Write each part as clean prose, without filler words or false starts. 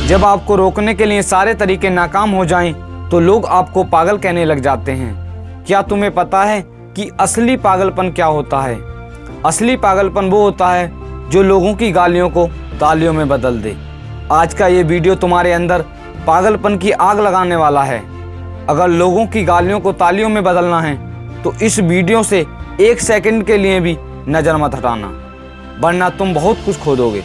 जब आपको रोकने के लिए सारे तरीके नाकाम हो जाएं, तो लोग आपको पागल कहने लग जाते हैं। क्या तुम्हें पता है कि असली पागलपन क्या होता है? असली पागलपन वो होता है जो लोगों की गालियों को तालियों में बदल दे। आज का ये वीडियो तुम्हारे अंदर पागलपन की आग लगाने वाला है। अगर लोगों की गालियों को तालियों में बदलना है तो इस वीडियो से 1 सेकंड के लिए भी नज़र मत हटाना, वरना तुम बहुत कुछ खो दोगे।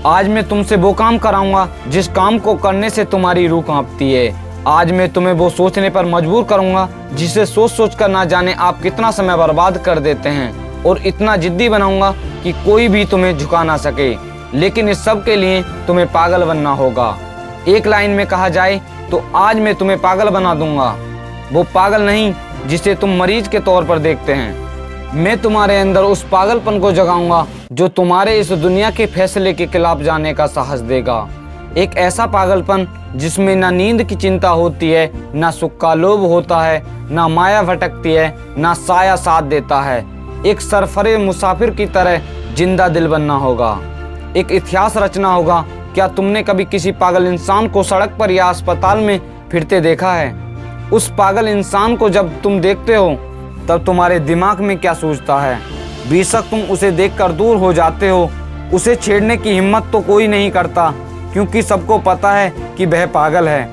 आज मैं तुमसे वो काम कराऊंगा जिस काम को करने से तुम्हारी रूह कांपती है। आज मैं तुम्हें वो सोचने पर मजबूर करूंगा जिसे सोच सोच कर ना जाने आप कितना समय बर्बाद कर देते हैं, और इतना जिद्दी बनाऊंगा कि कोई भी तुम्हें झुका ना सके। लेकिन इस सब के लिए तुम्हें पागल बनना होगा। एक लाइन में कहा जाए तो आज मैं तुम्हें पागल बना दूंगा, वो पागल नहीं जिसे तुम मरीज के तौर पर देखते हैं। मैं तुम्हारे अंदर उस पागलपन को जगाऊंगा जो तुम्हारे इस दुनिया के फैसले के खिलाफ जाने का साहस देगा। एक ऐसा पागलपन जिसमें ना नींद की चिंता होती है, ना सुख का लोभ होता है, ना माया भटकती है, ना साया साथ देता है। एक सरफरे मुसाफिर की तरह जिंदा दिल बनना होगा, एक इतिहास रचना होगा। क्या तुमने कभी किसी पागल इंसान को सड़क पर या अस्पताल में फिरते देखा है? उस पागल इंसान को जब तुम देखते हो तब तुम्हारे दिमाग में क्या सूझता है? बेशक तुम उसे देखकर दूर हो जाते हो, उसे छेड़ने की हिम्मत तो कोई नहीं करता, क्योंकि सबको पता है कि वह पागल है।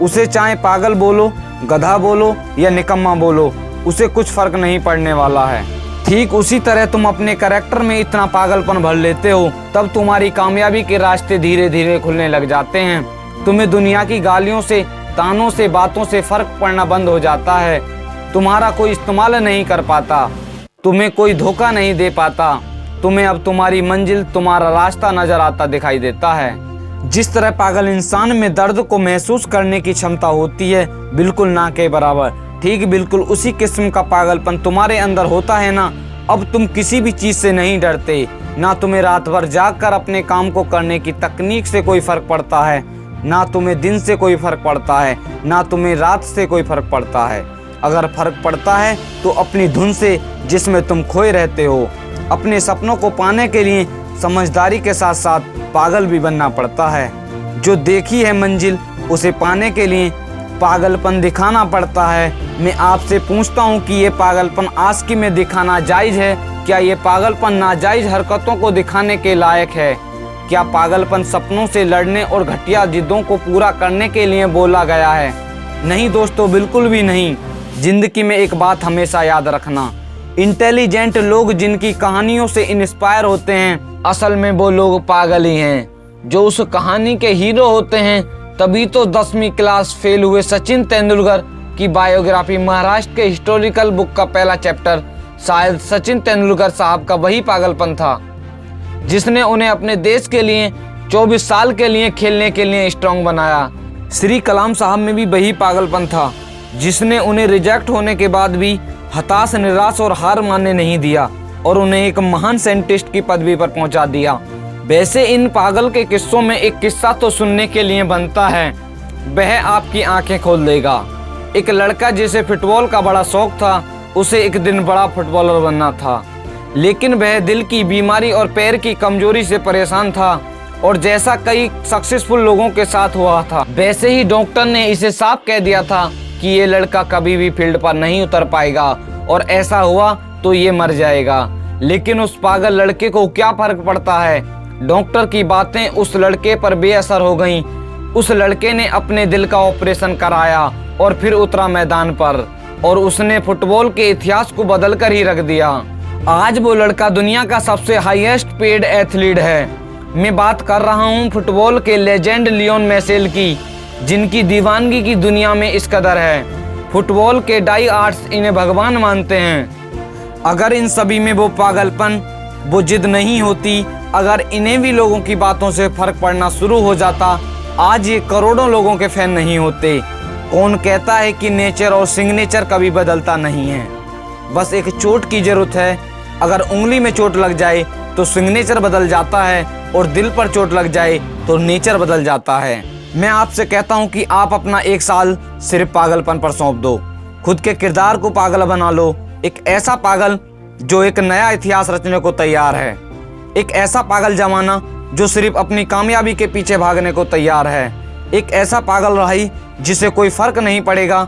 उसे चाहे पागल बोलो, गधा बोलो या निकम्मा बोलो, उसे कुछ फर्क नहीं पड़ने वाला है। ठीक उसी तरह तुम अपने कैरेक्टर में इतना पागलपन भर लेते हो, तब तुम्हारी कामयाबी के रास्ते धीरे धीरे खुलने लग जाते हैं। तुम्हें दुनिया की गालियों से, तानों से, बातों से फर्क पड़ना बंद हो जाता है। तुम्हारा कोई इस्तेमाल नहीं कर पाता, तुम्हें कोई धोखा नहीं दे पाता। तुम्हें अब तुम्हारी मंजिल, तुम्हारा रास्ता नजर आता दिखाई देता है। जिस तरह पागल इंसान में दर्द को महसूस करने की क्षमता होती है, बिल्कुल ना के बराबर, ठीक बिल्कुल उसी किस्म का पागलपन तुम्हारे अंदर होता है ना। अब तुम किसी भी चीज से नहीं डरते, ना तुम्हें रात भर जाग कर अपने काम को करने की तकनीक से कोई फर्क पड़ता है, ना तुम्हें दिन से कोई फर्क पड़ता है, ना तुम्हें रात से कोई फर्क पड़ता है। अगर फर्क पड़ता है तो अपनी धुन से, जिसमें तुम खोए रहते हो। अपने सपनों को पाने के लिए समझदारी के साथ साथ पागल भी बनना पड़ता है। जो देखी है मंजिल, उसे पाने के लिए पागलपन दिखाना पड़ता है। मैं आपसे पूछता हूँ कि ये पागलपन आशिकी में दिखाना जायज़ है? क्या ये पागलपन नाजायज हरकतों को दिखाने के लायक है? क्या पागलपन सपनों से लड़ने और घटिया जिद्दों को पूरा करने के लिए बोला गया है? नहीं दोस्तों, बिल्कुल भी नहीं। जिंदगी में एक बात हमेशा याद रखना, इंटेलिजेंट लोग जिनकी कहानियों से इंस्पायर होते हैं, असल में वो लोग पागल ही हैं। जो उस कहानी के हीरो होते हैं, तभी तो 10वीं क्लास फेल हुए सचिन तेंदुलकर की बायोग्राफी महाराष्ट्र के हिस्टोरिकल बुक का पहला चैप्टर शायद सचिन तेंदुलकर साहब का वही पागलपन था जिसने उन्हें अपने देश के लिए 24 साल के लिए खेलने के लिए स्ट्रांग बनाया। श्री कलाम साहब में भी वही पागलपन था जिसने उन्हें रिजेक्ट होने के बाद भी हताश, निराश और हार मानने नहीं दिया और उन्हें एक महान साइंटिस्ट की पदवी पर पहुंचा दिया। वैसे इन पागल के किस्सों में एक किस्सा तो सुनने के लिए बनता है, वह आपकी आंखें खोल देगा। एक लड़का जिसे फुटबॉल का बड़ा शौक था, उसे एक दिन बड़ा फुटबॉलर बनना था, लेकिन वह दिल की बीमारी और पैर की कमजोरी से परेशान था। और जैसा कई सक्सेसफुल लोगों के साथ हुआ था, वैसे ही डॉक्टर ने इसे साफ कह दिया था कि ये लड़का कभी भी फील्ड पर नहीं उतर पाएगा, और ऐसा हुआ तो ये मर जाएगा। लेकिन उस पागल लड़के को क्या फर्क पड़ता है? डॉक्टर की बातें उस लड़के पर बेअसर हो गईं। उस लड़के ने अपने दिल का ऑपरेशन कराया और फिर उतरा मैदान पर, और उसने फुटबॉल के इतिहास को बदल कर ही रख दिया। आज वो लड़का दुनिया का सबसे हाईएस्ट पेड एथलीट है। मैं बात कर रहा हूँ फुटबॉल के लेजेंड लियोन मेसेल की, जिनकी दीवानगी की दुनिया में इस कदर है। फुटबॉल के डाई आर्ट्स इन्हें भगवान मानते हैं। अगर इन सभी में वो पागलपन, वो जिद नहीं होती, अगर इन्हें भी लोगों की बातों से फर्क पड़ना शुरू हो जाता, आज ये करोड़ों लोगों के फैन नहीं होते। कौन कहता है कि नेचर और सिग्नेचर कभी बदलता नहीं है? बस एक चोट की जरूरत है। अगर उंगली में चोट लग जाए तो सिग्नेचर बदल जाता है, और दिल पर चोट लग जाए तो नेचर बदल जाता है। मैं आपसे कहता हूं कि आप अपना 1 साल सिर्फ पागलपन पर सौंप दो। खुद के किरदार को पागल बना लो, एक ऐसा पागल जो एक नया इतिहास रचने को तैयार है। एक ऐसा पागल जमाना जो सिर्फ अपनी कामयाबी के पीछे भागने को तैयार है। एक ऐसा पागल राही जिसे कोई फर्क नहीं पड़ेगा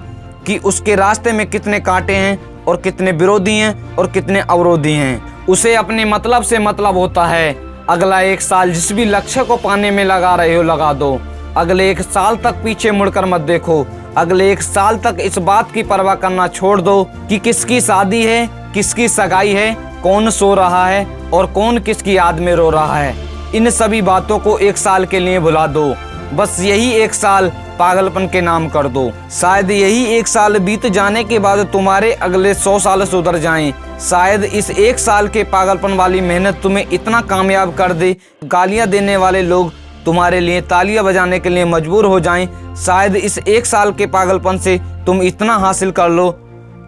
कि उसके रास्ते में कितने कांटे हैं और कितने विरोधी हैं और कितने अवरोधी हैं। उसे अपने मतलब से मतलब होता है। अगला 1 साल जिस भी लक्ष्य को पाने में लगा रहे हो लगा दो। अगले 1 साल तक पीछे मुड़कर मत देखो। अगले 1 साल तक इस बात की परवाह करना छोड़ दो कि किसकी शादी है, किसकी सगाई है, कौन सो रहा है और कौन किसकी याद में रो रहा है। इन सभी बातों को 1 साल के लिए भुला दो। बस यही 1 साल पागलपन के नाम कर दो। शायद यही 1 साल बीत जाने के बाद तुम्हारे अगले 100 साल सुधर जाएं। शायद इस 1 साल के पागलपन वाली मेहनत तुम्हें इतना कामयाब कर दे, गालियां देने वाले लोग तुम्हारे लिए तालियां बजाने के लिए मजबूर हो जाएं। शायद इस 1 साल के पागलपन से तुम इतना हासिल कर लो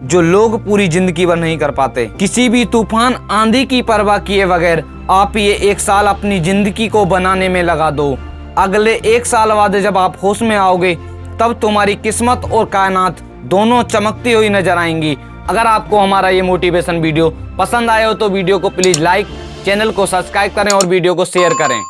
जो लोग पूरी जिंदगी भर नहीं कर पाते। किसी भी तूफान आंधी की परवाह किए बगैर आप ये 1 साल अपनी जिंदगी को बनाने में लगा दो। अगले 1 साल बाद जब आप होश में आओगे तब तुम्हारी किस्मत और कायनात दोनों चमकती हुई नजर आएंगी। अगर आपको हमारा ये मोटिवेशन वीडियो पसंद आया हो तो वीडियो को प्लीज लाइक, चैनल को सब्सक्राइब करें और वीडियो को शेयर करें।